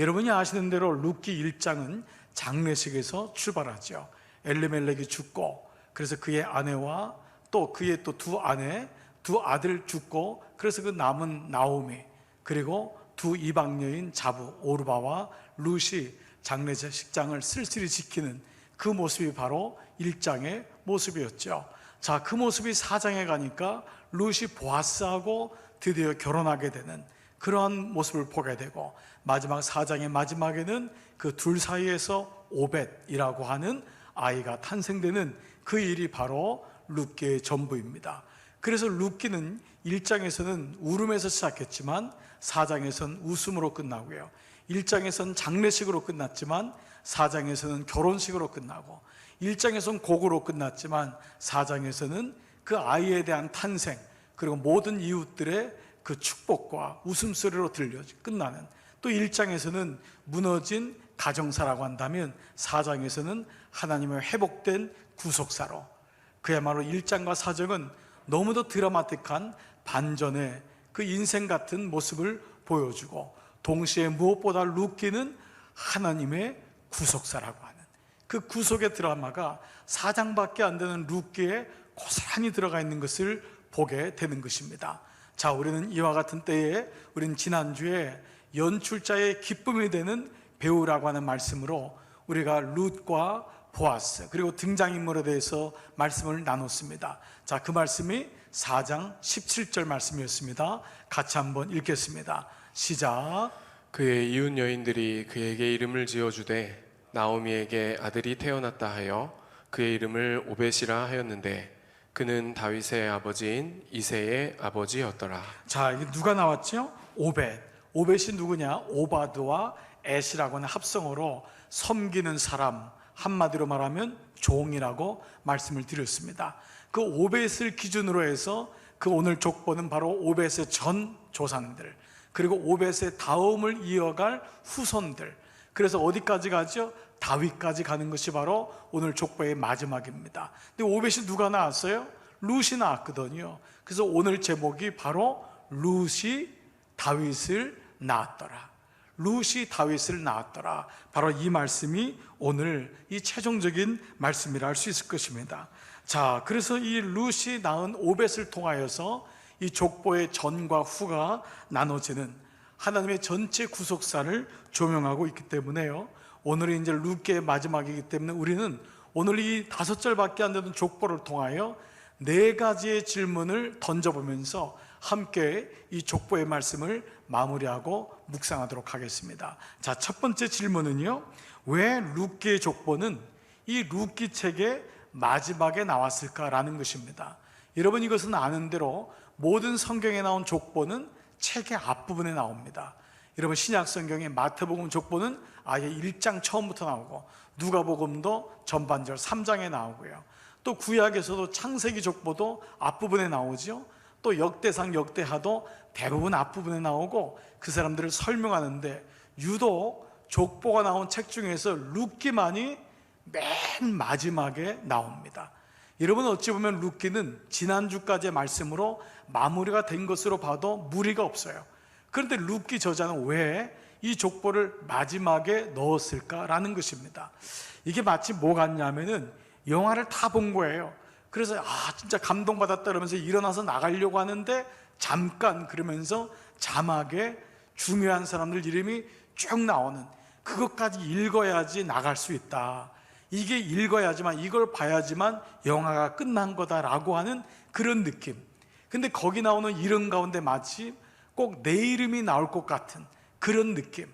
여러분이 아시는 대로 룻기 1장은 장례식에서 출발하죠. 엘리멜렉이 죽고, 그래서 그의 아내와 또 그의 또 두 아내, 두 아들 죽고, 그래서 그 남은 나오미, 그리고 두 이방 여인 자부 오르바와 룻이 장례식장을 쓸쓸히 지키는 그 모습이 바로 1장의 모습이었죠. 자, 그 모습이 4장에 가니까 룻이 보아스하고 드디어 결혼하게 되는 그러한 모습을 보게 되고, 마지막 4장의 마지막에는 그 둘 사이에서 오벳이라고 하는 아이가 탄생되는 그 일이 바로 룻기의 전부입니다. 그래서 룻기는 1장에서는 울음에서 시작했지만 4장에서는 웃음으로 끝나고요, 1장에서는 장례식으로 끝났지만 4장에서는 결혼식으로 끝나고, 1장에서는 곡으로 끝났지만 4장에서는 그 아이에 대한 탄생, 그리고 모든 이웃들의 그 축복과 웃음소리로 들려 끝나는, 또 1장에서는 무너진 가정사라고 한다면 4장에서는 하나님의 회복된 구속사로, 그야말로 1장과 4장은 너무도 드라마틱한 반전의 그 인생 같은 모습을 보여주고, 동시에 무엇보다 룻기는 하나님의 구속사라고 하는 그 구속의 드라마가 4장밖에 안 되는 룻기에 고스란히 들어가 있는 것을 보게 되는 것입니다. 자, 우리는 이와 같은 때에, 우리는 지난주에 연출자의 기쁨이 되는 배우라고 하는 말씀으로 우리가 룻과 보아스, 그리고 등장인물에 대해서 말씀을 나눴습니다. 자, 그 말씀이 4장 17절 말씀이었습니다. 같이 한번 읽겠습니다. 시작. 그의 이웃 여인들이 그에게 이름을 지어주되 나오미에게 아들이 태어났다 하여 그의 이름을 오벳이라 하였는데 그는 다윗의 아버지인 이새의 아버지였더라. 자, 이게 누가 나왔죠? 오벳. 오벳이 누구냐? 오바드와 엣이라고 하는 합성어로 섬기는 사람, 한마디로 말하면 종이라고 말씀을 드렸습니다. 그 오벳을 기준으로 해서 그 오늘 족보는 바로 오벳의 전 조상들, 그리고 오벳의 다음을 이어갈 후손들, 그래서 어디까지 가죠? 다윗까지 가는 것이 바로 오늘 족보의 마지막입니다. 근데 오벳이 누가 나왔어요? 룻이 나왔거든요. 그래서 오늘 제목이 바로 룻이 다윗을 낳았더라. 룻이 다윗을 낳았더라. 바로 이 말씀이 오늘 이 최종적인 말씀이라 할 수 있을 것입니다. 자, 그래서 이 룻이 낳은 오벳을 통하여서 이 족보의 전과 후가 나눠지는 하나님의 전체 구속사를 조명하고 있기 때문에요, 오늘이 이제 룻기의 마지막이기 때문에 우리는 오늘 이 5절밖에 안 되는 족보를 통하여 4가지의 질문을 던져보면서 함께 이 족보의 말씀을 마무리하고 묵상하도록 하겠습니다. 자, 첫 번째 질문은요, 왜 룻기의 족보는 이 룻기 책의 마지막에 나왔을까라는 것입니다. 여러분, 이것은 아는 대로 모든 성경에 나온 족보는 책의 앞부분에 나옵니다. 여러분, 신약 성경의 마태복음 족보는 아예 1장 처음부터 나오고, 누가복음도 전반절 3장에 나오고요, 또 구약에서도 창세기 족보도 앞부분에 나오죠. 또 역대상 역대하도 대부분 앞부분에 나오고, 그 사람들을 설명하는데 유독 족보가 나온 책 중에서 룻기만이 맨 마지막에 나옵니다. 여러분, 어찌 보면 룻기는 지난주까지의 말씀으로 마무리가 된 것으로 봐도 무리가 없어요. 그런데 룻기 저자는 왜 이 족보를 마지막에 넣었을까라는 것입니다. 이게 마치 뭐 같냐면은 영화를 다 본 거예요. 그래서 진짜 감동받았다 그러면서 일어나서 나가려고 하는데 잠깐 그러면서 자막에 중요한 사람들 이름이 쭉 나오는, 그것까지 읽어야지 나갈 수 있다, 이게 읽어야지만, 이걸 봐야지만 영화가 끝난 거다라고 하는 그런 느낌. 근데 거기 나오는 이름 가운데 마치 꼭 내 이름이 나올 것 같은 그런 느낌.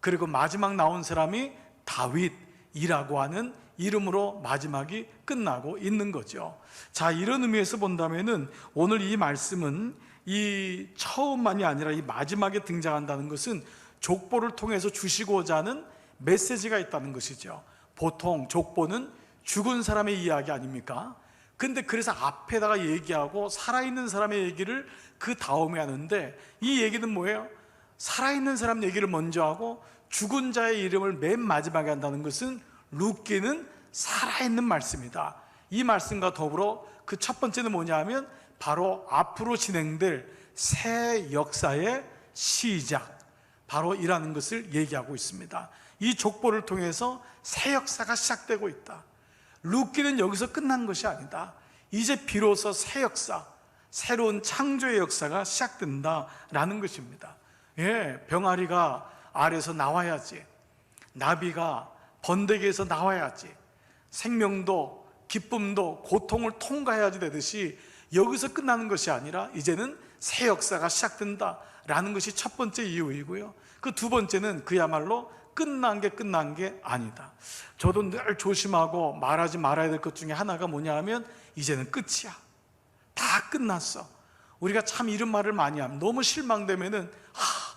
그리고 마지막 나온 사람이 다윗이라고 하는 이름으로 마지막이 끝나고 있는 거죠. 자, 이런 의미에서 본다면은 오늘 이 말씀은 이 처음만이 아니라 이 마지막에 등장한다는 것은 족보를 통해서 주시고자 하는 메시지가 있다는 것이죠. 보통 족보는 죽은 사람의 이야기 아닙니까? 근데 그래서 앞에다가 얘기하고 살아있는 사람의 얘기를 그 다음에 하는데, 이 얘기는 뭐예요? 살아있는 사람 얘기를 먼저 하고 죽은 자의 이름을 맨 마지막에 한다는 것은 룻기는 살아있는 말씀이다. 이 말씀과 더불어 그 첫 번째는 뭐냐 하면 바로 앞으로 진행될 새 역사의 시작, 바로 이라는 것을 얘기하고 있습니다. 이 족보를 통해서 새 역사가 시작되고 있다. 룻기는 여기서 끝난 것이 아니다. 이제 비로소 새 역사, 새로운 창조의 역사가 시작된다라는 것입니다. 병아리가 알에서 나와야지, 나비가 번데기에서 나와야지, 생명도 기쁨도 고통을 통과해야지 되듯이 여기서 끝나는 것이 아니라 이제는 새 역사가 시작된다라는 것이 첫 번째 이유이고요. 그 두 번째는 그야말로 끝난 게 아니다. 저도 늘 조심하고 말하지 말아야 될 것 중에 하나가 뭐냐 하면 이제는 끝이야. 다 끝났어. 우리가 참 이런 말을 많이 하면 너무 실망되면은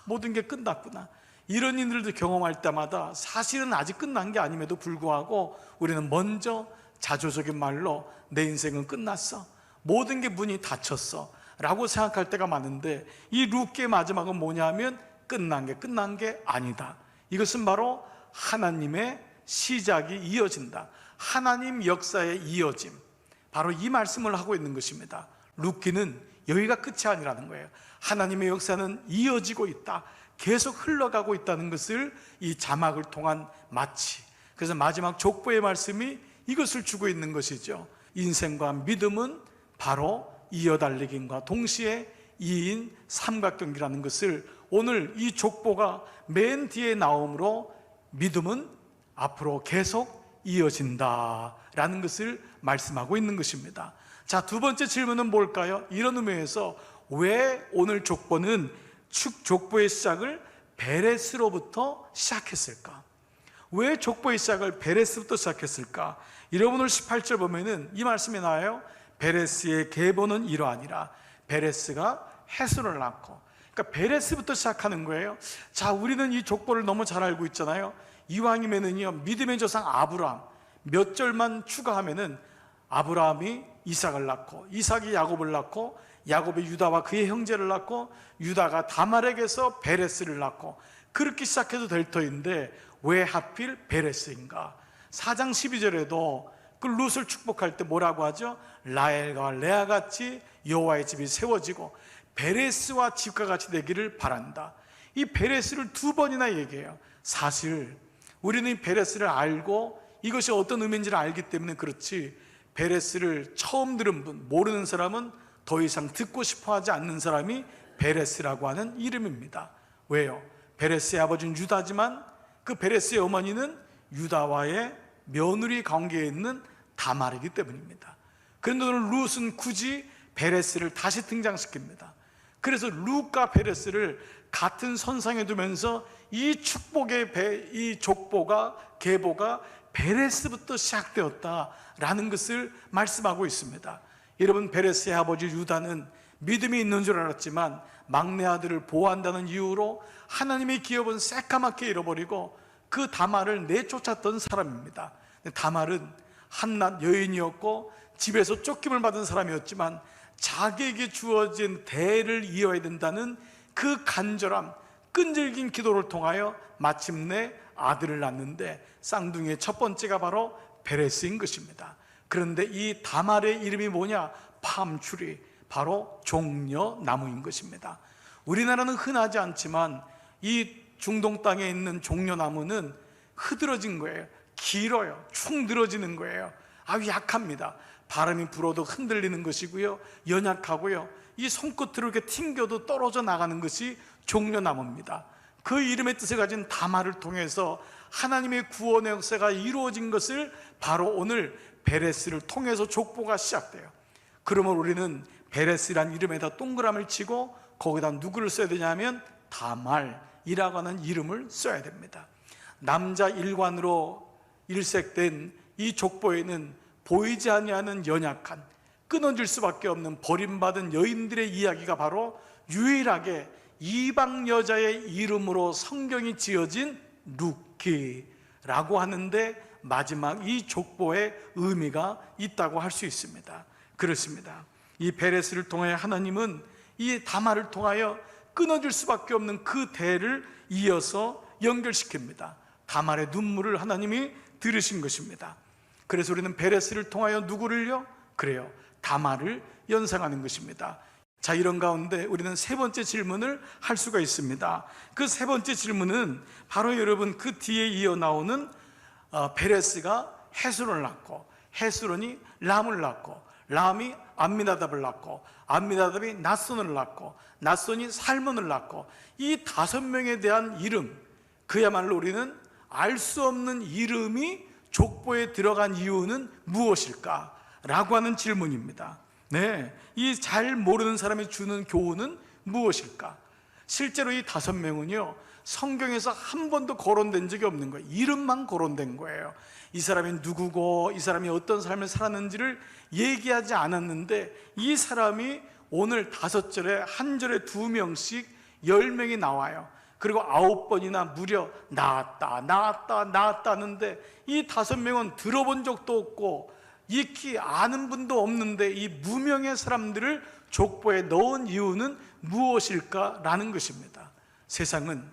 모든 게 끝났구나. 이런 일들도 경험할 때마다 사실은 아직 끝난 게 아님에도 불구하고 우리는 먼저 자조적인 말로 내 인생은 끝났어, 모든 게 문이 닫혔어 라고 생각할 때가 많은데, 이 룻기의 마지막은 뭐냐 하면 끝난 게 아니다. 이것은 바로 하나님의 시작이 이어진다, 하나님 역사의 이어짐, 바로 이 말씀을 하고 있는 것입니다. 룻기는 여기가 끝이 아니라는 거예요. 하나님의 역사는 이어지고 있다, 계속 흘러가고 있다는 것을 이 자막을 통한 마치, 그래서 마지막 족보의 말씀이 이것을 주고 있는 것이죠. 인생과 믿음은 바로 이어달리기과 동시에 2인 삼각경기라는 것을 오늘 이 족보가 맨 뒤에 나옴으로 믿음은 앞으로 계속 이어진다라는 것을 말씀하고 있는 것입니다. 자, 두 번째 질문은 뭘까요? 이런 의미에서 왜 오늘 족보는 족보의 시작을 베레스로부터 시작했을까? 왜 족보의 시작을 베레스부터 시작했을까? 여러분 오늘 18절 보면은 이 말씀이 나와요. 베레스의 계보는 이러하니라. 베레스가 헤스를 낳고, 그러니까 베레스부터 시작하는 거예요. 자, 우리는 이 족보를 너무 잘 알고 있잖아요. 이왕이면은요, 믿음의 조상 아브라함 몇 절만 추가하면은 아브라함이 이삭을 낳고, 이삭이 야곱을 낳고, 야곱이 유다와 그의 형제를 낳고, 유다가 다말에게서 베레스를 낳고, 그렇게 시작해도 될 터인데 왜 하필 베레스인가? 4장 12절에도 그 룻을 축복할 때 뭐라고 하죠? 라헬과 레아같이 여호와의 집이 세워지고 베레스와 집과 같이 되기를 바란다. 이 베레스를 두 번이나 얘기해요. 사실 우리는 이 베레스를 알고 이것이 어떤 의미인지를 알기 때문에 그렇지, 베레스를 처음 들은 분, 모르는 사람은 더 이상 듣고 싶어 하지 않는 사람이 베레스라고 하는 이름입니다. 왜요? 베레스의 아버지는 유다지만 그 베레스의 어머니는 유다와의 며느리 관계에 있는 다말이기 때문입니다. 그런데 오늘 룻은 굳이 베레스를 다시 등장시킵니다. 그래서 룻과 베레스를 같은 선상에 두면서 이 축복의 이 족보가, 계보가 베레스부터 시작되었다라는 것을 말씀하고 있습니다. 여러분, 베레스의 아버지 유다는 믿음이 있는 줄 알았지만 막내 아들을 보호한다는 이유로 하나님의 기업은 새까맣게 잃어버리고 그 다말을 내쫓았던 사람입니다. 다말은 한낱 여인이었고 집에서 쫓김을 받은 사람이었지만 자기에게 주어진 대를 이어야 된다는 그 간절함, 끈질긴 기도를 통하여 마침내 아들을 낳는데 쌍둥이의 첫 번째가 바로 베레스인 것입니다. 그런데 이 다말의 이름이 뭐냐? 팜추리, 바로 종려나무인 것입니다. 우리나라는 흔하지 않지만 이 중동 땅에 있는 종려나무는 흐드러진 거예요. 길어요. 축 늘어지는 거예요. 아주 약합니다. 바람이 불어도 흔들리는 것이고요, 연약하고요, 이 손끝으로 이렇게 튕겨도 떨어져 나가는 것이 종려나무입니다. 그 이름의 뜻을 가진 다말을 통해서 하나님의 구원의 역사가 이루어진 것을 바로 오늘 베레스를 통해서 족보가 시작돼요. 그러면 우리는 베레스란 이름에다 동그라미를 치고 거기다 누구를 써야 되냐면 다말이라고 하는 이름을 써야 됩니다. 남자 일관으로 일색된 이 족보에는 보이지 아니하는 연약한, 끊어질 수밖에 없는 버림받은 여인들의 이야기가 바로 유일하게 이방 여자의 이름으로 성경이 지어진 룻기라고 하는데 마지막 이 족보의 의미가 있다고 할 수 있습니다. 그렇습니다. 이 베레스를 통하여 하나님은 이 다말을 통하여 끊어질 수밖에 없는 그 대를 이어서 연결시킵니다. 다말의 눈물을 하나님이 들으신 것입니다. 그래서 우리는 베레스를 통하여 누구를요? 그래요, 다말을 연상하는 것입니다. 자, 이런 가운데 우리는 세 번째 질문을 할 수가 있습니다. 그 세 번째 질문은 바로 여러분 그 뒤에 이어 나오는 베레스가 헤스론을 낳고, 헤스론이 람을 낳고, 람이 암미나답을 낳고, 암미나답이 낫손을 낳고, 낫손이 살몬을 낳고, 이 5명에 대한 이름, 그야말로 우리는 알 수 없는 이름이 족보에 들어간 이유는 무엇일까? 라고 하는 질문입니다. 네, 이 잘 모르는 사람이 주는 교훈은 무엇일까? 실제로 이 5명은요, 성경에서 한 번도 거론된 적이 없는 거예요. 이름만 거론된 거예요. 이 사람이 누구고 이 사람이 어떤 삶을 살았는지를 얘기하지 않았는데, 이 사람이 오늘 5절에 한 절에 2명씩 10명이 나와요. 그리고 9번이나 무려 나았다 나았다 나았다 하는데, 이 5명은 들어본 적도 없고 익히 아는 분도 없는데 이 무명의 사람들을 족보에 넣은 이유는 무엇일까라는 것입니다. 세상은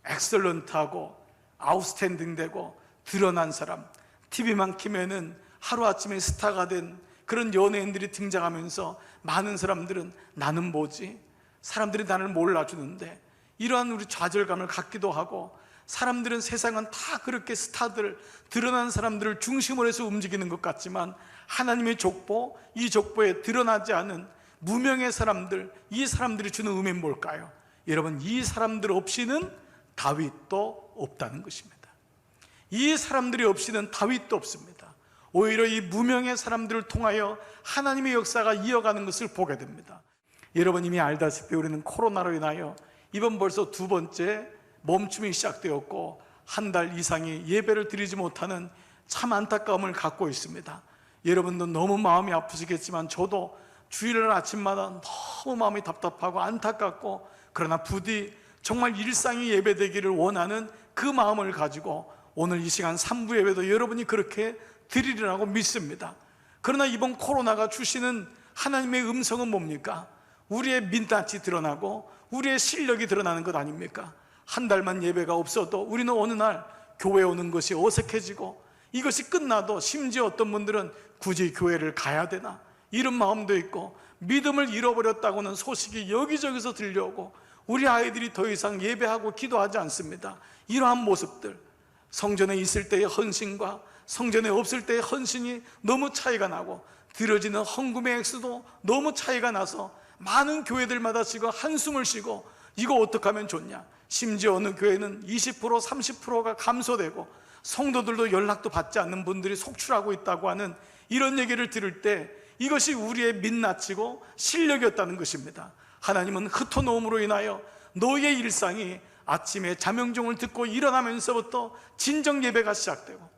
엑셀런트하고 아웃스탠딩되고 드러난 사람, TV만 키면은 하루아침에 스타가 된 그런 연예인들이 등장하면서 많은 사람들은 나는 뭐지? 사람들이 나를 몰라주는데, 이러한 우리 좌절감을 갖기도 하고, 사람들은 세상은 다 그렇게 스타들, 드러난 사람들을 중심으로 해서 움직이는 것 같지만, 하나님의 족보, 이 족보에 드러나지 않은 무명의 사람들, 이 사람들이 주는 의미는 뭘까요? 여러분, 이 사람들 없이는 다윗도 없다는 것입니다. 이 사람들이 없이는 다윗도 없습니다. 오히려 이 무명의 사람들을 통하여 하나님의 역사가 이어가는 것을 보게 됩니다. 여러분 이미 알다시피 우리는 코로나로 인하여 이번 벌써 2번째 멈춤이 시작되었고, 한 달 이상이 예배를 드리지 못하는 참 안타까움을 갖고 있습니다. 여러분도 너무 마음이 아프시겠지만 저도 주일날 아침마다 너무 마음이 답답하고 안타깝고, 그러나 부디 정말 일상이 예배되기를 원하는 그 마음을 가지고 오늘 이 시간 3부 예배도 여러분이 그렇게 드리리라고 믿습니다. 그러나 이번 코로나가 주시는 하나님의 음성은 뭡니까? 우리의 민낯이 드러나고 우리의 실력이 드러나는 것 아닙니까? 한 달만 예배가 없어도 우리는 어느 날 교회 오는 것이 어색해지고, 이것이 끝나도 심지어 어떤 분들은 굳이 교회를 가야 되나 이런 마음도 있고, 믿음을 잃어버렸다고는 소식이 여기저기서 들려오고, 우리 아이들이 더 이상 예배하고 기도하지 않습니다. 이러한 모습들, 성전에 있을 때의 헌신과 성전에 없을 때의 헌신이 너무 차이가 나고, 들어지는 헌금의 액수도 너무 차이가 나서 많은 교회들마다 지금 한숨을 쉬고 이거 어떻게 하면 좋냐, 심지어 어느 교회는 20% 30%가 감소되고 성도들도 연락도 받지 않는 분들이 속출하고 있다고 하는 이런 얘기를 들을 때, 이것이 우리의 민낯이고 실력이었다는 것입니다. 하나님은 흩어놓음으로 인하여 너희의 일상이 아침에 자명종을 듣고 일어나면서부터 진정 예배가 시작되고,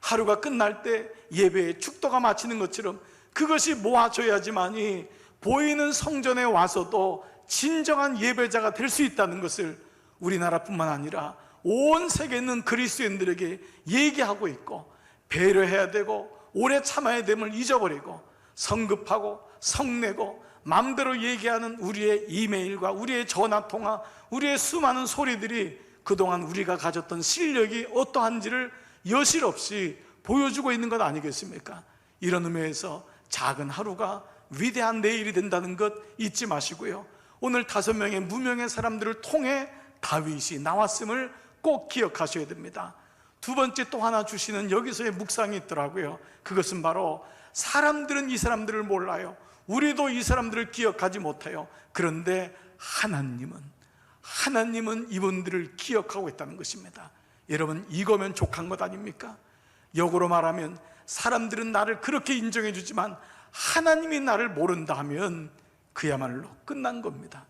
하루가 끝날 때 예배의 축도가 마치는 것처럼 그것이 모아져야지만이 보이는 성전에 와서도 진정한 예배자가 될 수 있다는 것을 우리나라뿐만 아니라 온 세계에 있는 그리스도인들에게 얘기하고 있고, 배려해야 되고 오래 참아야 됨을 잊어버리고 성급하고 성내고 마음대로 얘기하는 우리의 이메일과 우리의 전화통화, 우리의 수많은 소리들이 그동안 우리가 가졌던 실력이 어떠한지를 여실없이 보여주고 있는 것 아니겠습니까? 이런 의미에서 작은 하루가 위대한 내일이 된다는 것 잊지 마시고요, 오늘 5명의 무명의 사람들을 통해 다윗이 나왔음을 꼭 기억하셔야 됩니다. 2번째 또 하나 주시는 여기서의 묵상이 있더라고요. 그것은 바로 사람들은 이 사람들을 몰라요. 우리도 이 사람들을 기억하지 못해요. 그런데 하나님은 이분들을 기억하고 있다는 것입니다. 여러분, 이거면 족한 것 아닙니까? 역으로 말하면 사람들은 나를 그렇게 인정해 주지만 하나님이 나를 모른다 하면 그야말로 끝난 겁니다.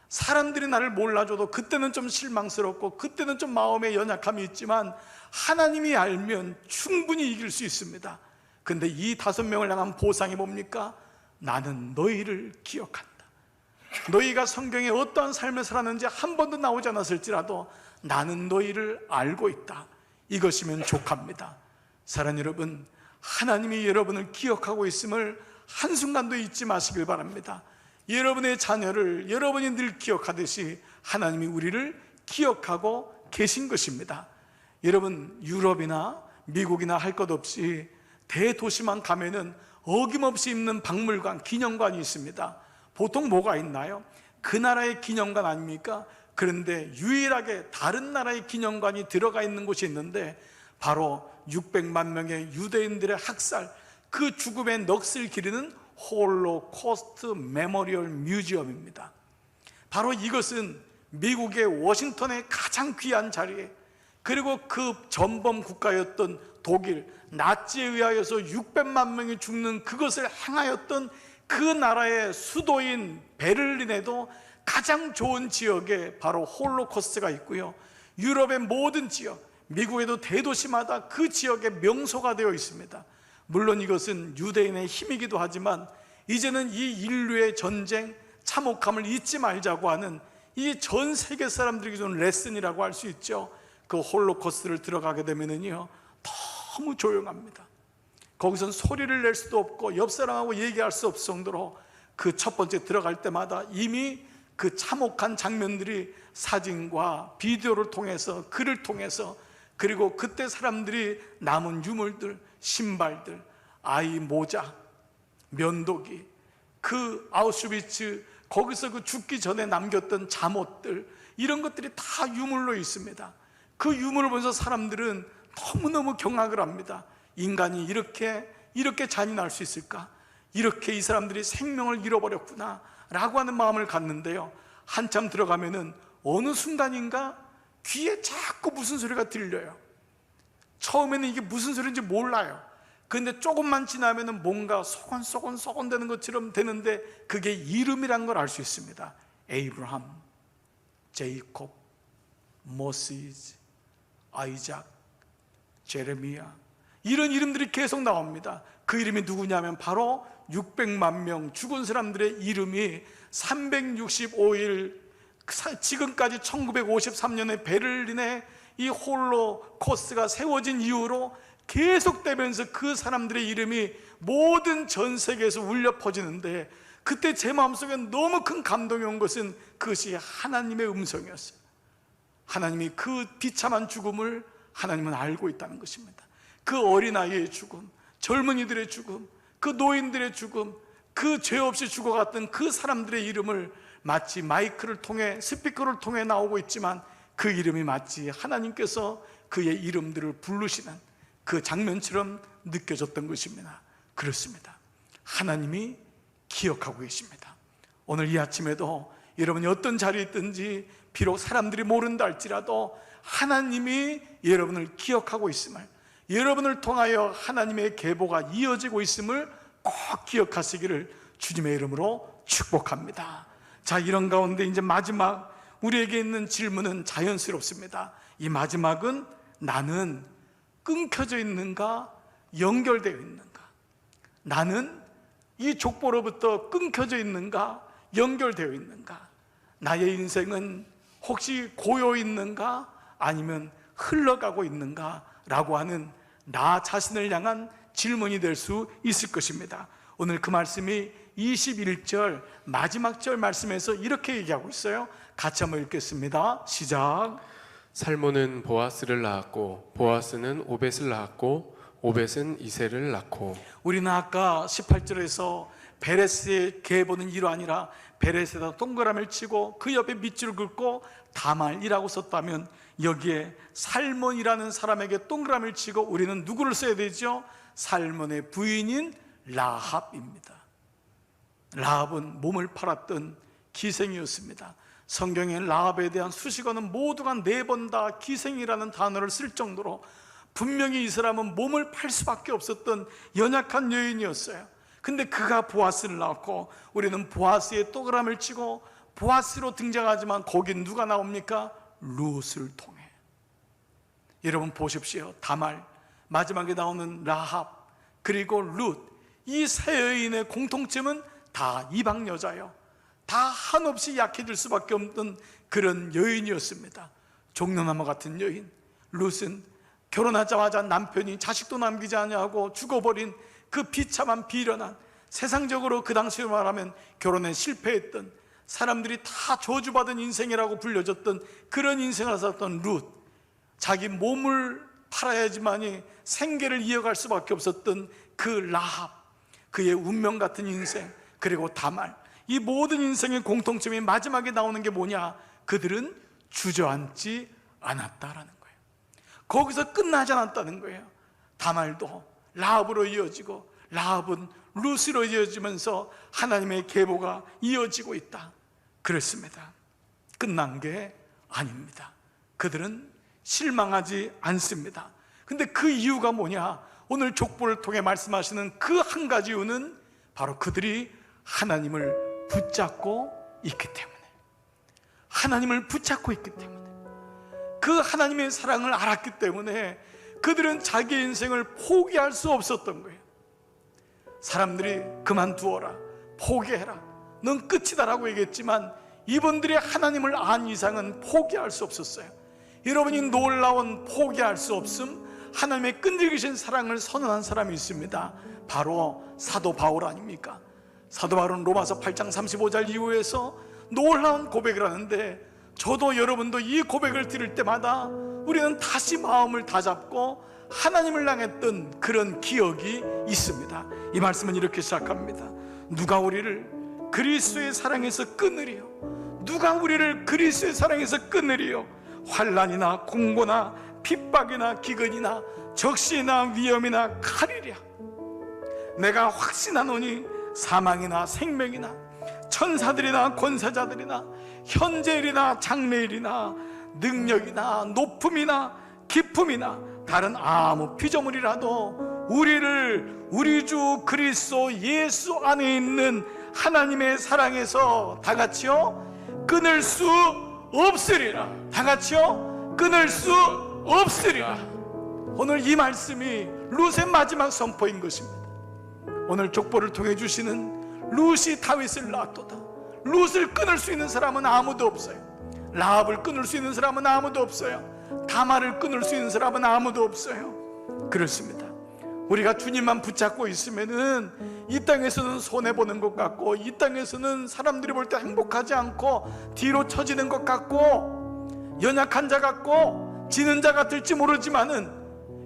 사람들이 나를 몰라줘도 그때는 좀 실망스럽고 그때는 좀 마음에 연약함이 있지만 하나님이 알면 충분히 이길 수 있습니다. 근데 이 5명을 향한 보상이 뭡니까? 나는 너희를 기억한다. 너희가 성경에 어떠한 삶을 살았는지 한 번도 나오지 않았을지라도 나는 너희를 알고 있다. 이것이면 족합니다. 사랑하는 여러분, 하나님이 여러분을 기억하고 있음을 한순간도 잊지 마시길 바랍니다. 여러분의 자녀를 여러분이 늘 기억하듯이 하나님이 우리를 기억하고 계신 것입니다. 여러분, 유럽이나 미국이나 할 것 없이 대도시만 가면은 어김없이 있는 박물관, 기념관이 있습니다. 보통 뭐가 있나요? 그 나라의 기념관 아닙니까? 그런데 유일하게 다른 나라의 기념관이 들어가 있는 곳이 있는데 바로 600만 명의 유대인들의 학살, 그 죽음의 넋을 기리는 홀로코스트 메모리얼 뮤지엄입니다. 바로 이것은 미국의 워싱턴의 가장 귀한 자리에, 그리고 그 전범 국가였던 독일, 나치에 의하여서 600만 명이 죽는 그것을 행하였던 그 나라의 수도인 베를린에도 가장 좋은 지역에 바로 홀로코스트가 있고요, 유럽의 모든 지역, 미국에도 대도시마다 그 지역에 명소가 되어 있습니다. 물론 이것은 유대인의 힘이기도 하지만 이제는 이 인류의 전쟁, 참혹함을 잊지 말자고 하는 이 전 세계 사람들에게 주는 레슨이라고 할 수 있죠. 그 홀로코스트를 들어가게 되면은요, 너무 조용합니다. 거기선 소리를 낼 수도 없고 옆 사람하고 얘기할 수 없을 정도로 그 첫 번째 들어갈 때마다 이미 그 참혹한 장면들이 사진과 비디오를 통해서, 글을 통해서, 그리고 그때 사람들이 남은 유물들, 신발들, 아이 모자, 면도기, 그 아우슈비츠 거기서 그 죽기 전에 남겼던 잠옷들, 이런 것들이 다 유물로 있습니다. 그 유물을 보면서 사람들은 너무너무 경악을 합니다. 인간이 이렇게 잔인할 수 있을까? 이렇게 이 사람들이 생명을 잃어버렸구나 라고 하는 마음을 갖는데요, 한참 들어가면은 어느 순간인가 귀에 자꾸 무슨 소리가 들려요. 처음에는 이게 무슨 소리인지 몰라요. 그런데 조금만 지나면은 뭔가 소곤소곤 되는 것처럼 되는데 그게 이름이란 걸 알 수 있습니다. 에이브라함, 제이콥, 모시즈, 아이작, 제레미야, 이런 이름들이 계속 나옵니다. 그 이름이 누구냐면 바로 600만 명 죽은 사람들의 이름이 365일, 지금까지 1953년에 베를린에 이 홀로코스트가 세워진 이후로 계속되면서 그 사람들의 이름이 모든 전 세계에서 울려 퍼지는데, 그때 제 마음속에 너무 큰 감동이 온 것은 그것이 하나님의 음성이었어요. 하나님이 그 비참한 죽음을 하나님은 알고 있다는 것입니다. 그 어린아이의 죽음, 젊은이들의 죽음, 그 노인들의 죽음, 그 죄 없이 죽어갔던 그 사람들의 이름을 마치 마이크를 통해, 스피커를 통해 나오고 있지만 그 이름이 마치 하나님께서 그의 이름들을 부르시는 그 장면처럼 느껴졌던 것입니다. 그렇습니다. 하나님이 기억하고 계십니다. 오늘 이 아침에도 여러분이 어떤 자리에 있든지 비록 사람들이 모른다 할지라도 하나님이 여러분을 기억하고 있음을, 여러분을 통하여 하나님의 계보가 이어지고 있음을 꼭 기억하시기를 주님의 이름으로 축복합니다. 자, 이런 가운데 이제 마지막 우리에게 있는 질문은 자연스럽습니다. 이 마지막은 나는 끊겨져 있는가, 연결되어 있는가? 나는 이 족보로부터 끊겨져 있는가, 연결되어 있는가? 나의 인생은 혹시 고여 있는가, 아니면 흘러가고 있는가? 라고 하는 나 자신을 향한 질문이 될 수 있을 것입니다. 오늘 그 말씀이 21절 마지막 절 말씀에서 이렇게 얘기하고 있어요. 같이 한번 읽겠습니다. 시작. 살몬은 보아스를 낳았고 보아스는 오벳을 낳았고 오벳은 이새를 낳고. 우리는 아까 18절에서 베레스의 계보는 일환이라 베레스에다 동그라미를 치고 그 옆에 밑줄을 긋고 다말이라고 썼다면, 여기에 살몬이라는 사람에게 동그라미를 치고 우리는 누구를 써야 되죠? 살몬의 부인인 라합입니다. 라합은 몸을 팔았던 기생이었습니다. 성경에 라합에 대한 수식어는 모두가 4번 다 기생이라는 단어를 쓸 정도로 분명히 이 사람은 몸을 팔 수밖에 없었던 연약한 여인이었어요. 근데 그가 보아스를 낳았고 우리는 보아스의 동그라미를 치고 보아스로 등장하지만 거긴 누가 나옵니까? 룻을 통해. 여러분 보십시오. 다말, 마지막에 나오는 라합, 그리고 룻, 이 세 여인의 공통점은 다 이방 여자요, 다 한없이 약해질 수밖에 없던 그런 여인이었습니다. 종려나무 같은 여인. 룻은 결혼하자마자 남편이 자식도 남기지 않냐고 죽어버린 그 비참한 비련한, 세상적으로 그 당시로 말하면 결혼에 실패했던, 사람들이 다 저주받은 인생이라고 불려졌던 그런 인생을 살았던 룻. 자기 몸을 팔아야지만이 생계를 이어갈 수밖에 없었던 그 라합, 그의 운명 같은 인생, 그리고 다말, 이 모든 인생의 공통점이 마지막에 나오는 게 뭐냐? 그들은 주저앉지 않았다라는 거예요. 거기서 끝나지 않았다는 거예요. 다말도 라합으로 이어지고 라합은 루시로 이어지면서 하나님의 계보가 이어지고 있다. 그렇습니다. 끝난 게 아닙니다. 그들은 실망하지 않습니다. 근데 그 이유가 뭐냐? 오늘 족보를 통해 말씀하시는 그 한 가지 이유는 바로 그들이 하나님을 붙잡고 있기 때문에, 하나님을 붙잡고 있기 때문에, 그 하나님의 사랑을 알았기 때문에 그들은 자기 인생을 포기할 수 없었던 거예요. 사람들이 그만두어라, 포기해라, 넌 끝이다라고 얘기했지만 이분들이 하나님을 안 이상은 포기할 수 없었어요. 여러분이 놀라운 포기할 수 없음, 하나님의 끈질기신 사랑을 선언한 사람이 있습니다. 바로 사도 바울 아닙니까? 사도 바울은 로마서 8장 35절 이후에서 놀라운 고백을 하는데, 저도 여러분도 이 고백을 들을 때마다 우리는 다시 마음을 다잡고 하나님을 향했던 그런 기억이 있습니다. 이 말씀은 이렇게 시작합니다. 누가 우리를 그리스도의 사랑에서 끊으리요? 누가 우리를 그리스도의 사랑에서 끊으리요? 환난이나 공고나 핍박이나 기근이나 적시나 위험이나 칼이랴. 내가 확신하노니 사망이나 생명이나 천사들이나 권세자들이나 현재일이나 장래일이나 능력이나 높음이나 깊음이나 다른 아무 피조물이라도 우리를 우리 주 그리스도 예수 안에 있는 하나님의 사랑에서 다 같이요 끊을 수 없으리라. 다 같이요 끊을 수 없으리라. 오늘 이 말씀이 룻의 마지막 선포인 것입니다. 오늘 족보를 통해 주시는 룻이 다윗을 낳았도다. 룻을 끊을 수 있는 사람은 아무도 없어요. 라합을 끊을 수 있는 사람은 아무도 없어요. 다말을 끊을 수 있는 사람은 아무도 없어요. 그렇습니다. 우리가 주님만 붙잡고 있으면은 이 땅에서는 손해보는 것 같고, 이 땅에서는 사람들이 볼 때 행복하지 않고 뒤로 처지는 것 같고, 연약한 자 같고 지는 자 같을지 모르지만은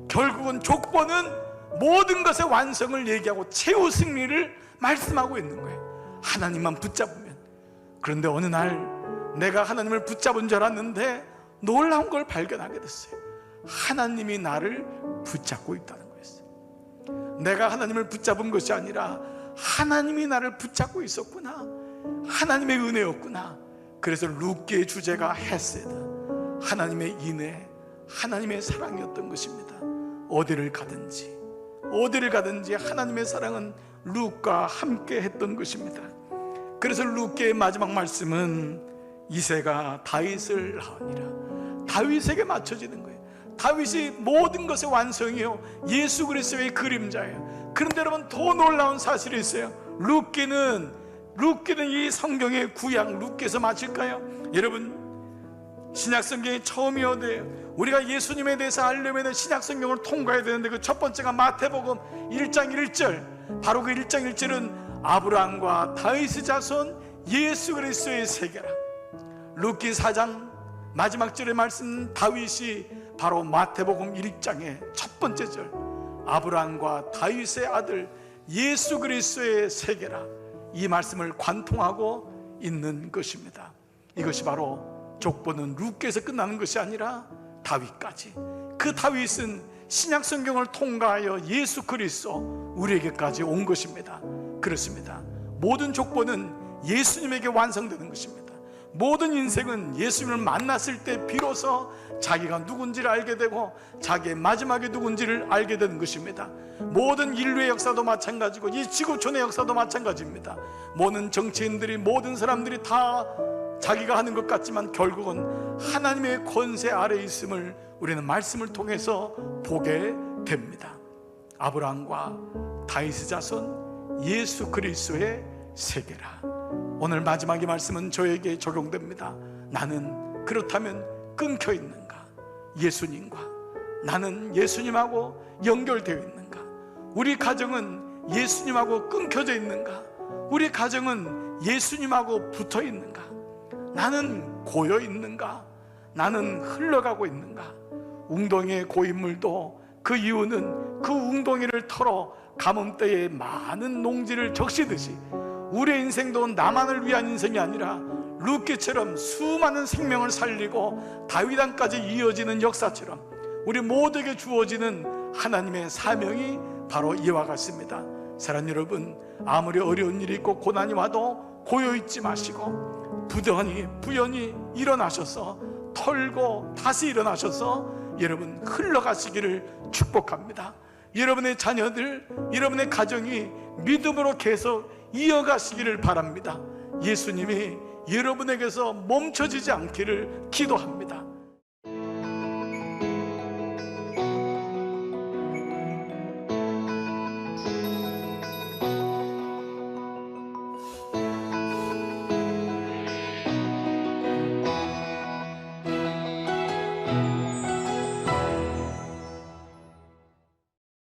결국은 족보는 모든 것의 완성을 얘기하고 최후 승리를 말씀하고 있는 거예요. 하나님만 붙잡으면. 그런데 어느 날 내가 하나님을 붙잡은 줄 알았는데 놀라운 걸 발견하게 됐어요. 하나님이 나를 붙잡고 있다는 거였어요. 내가 하나님을 붙잡은 것이 아니라 하나님이 나를 붙잡고 있었구나, 하나님의 은혜였구나. 그래서 룻기의 주제가 헤세드, 하나님의 인애, 하나님의 사랑이었던 것입니다. 어디를 가든지 하나님의 사랑은 룻과 함께 했던 것입니다. 그래서 룻기의 마지막 말씀은 이새가 다윗을 낳으니라. 다윗에게 맞춰지는 거예요. 다윗이 모든 것의 완성이요, 예수 그리스도의 그림자예요. 그런데 여러분, 더 놀라운 사실이 있어요. 룻기는 이 성경의 구약 룻기에서 마칠까요? 여러분, 신약성경이 처음이어도 우리가 예수님에 대해서 알려면 신약성경을 통과해야 되는데, 그 첫 번째가 마태복음 1장 1절. 바로 그 1장 1절은 아브라함과 다윗의 자손 예수 그리스도의 세계라. 룻기 4장 마지막 절의 말씀, 다윗이 바로 마태복음 1장의 첫 번째 절, 아브라함과 다윗의 아들 예수 그리스도의 세계라. 이 말씀을 관통하고 있는 것입니다. 이것이 바로 족보는 룻기에서 끝나는 것이 아니라 다윗까지, 그 다윗은 신약 성경을 통과하여 예수 그리스도 우리에게까지 온 것입니다. 그렇습니다. 모든 족보는 예수님에게 완성되는 것입니다. 모든 인생은 예수님을 만났을 때 비로소 자기가 누군지를 알게 되고 자기의 마지막이 누군지를 알게 되는 것입니다. 모든 인류의 역사도 마찬가지고 이 지구촌의 역사도 마찬가지입니다. 모든 정치인들이, 모든 사람들이 다 자기가 하는 것 같지만 결국은 하나님의 권세 아래에 있음을 우리는 말씀을 통해서 보게 됩니다. 아브라함과 다윗의 자손 예수 그리스도의 세계라. 오늘 마지막의 말씀은 저에게 적용됩니다. 나는 그렇다면 끊겨 있는가? 예수님과 나는 예수님하고 연결되어 있는가? 우리 가정은 예수님하고 끊겨져 있는가? 우리 가정은 예수님하고 붙어 있는가? 나는 고여 있는가? 나는 흘러가고 있는가? 웅덩이의 고인물도 그 이유는 그 웅덩이를 털어 가뭄때에 많은 농지를 적시듯이 우리의 인생도 나만을 위한 인생이 아니라 룻기처럼 수많은 생명을 살리고 다윗왕까지 이어지는 역사처럼 우리 모두에게 주어지는 하나님의 사명이 바로 이와 같습니다. 사랑하는 여러분, 아무리 어려운 일이 있고 고난이 와도 고요있지 마시고 부연히 일어나셔서 털고 다시 일어나셔서 여러분 흘러가시기를 축복합니다. 여러분의 자녀들, 여러분의 가정이 믿음으로 계속 이어가시기를 바랍니다. 예수님이 여러분에게서 멈춰지지 않기를 기도합니다.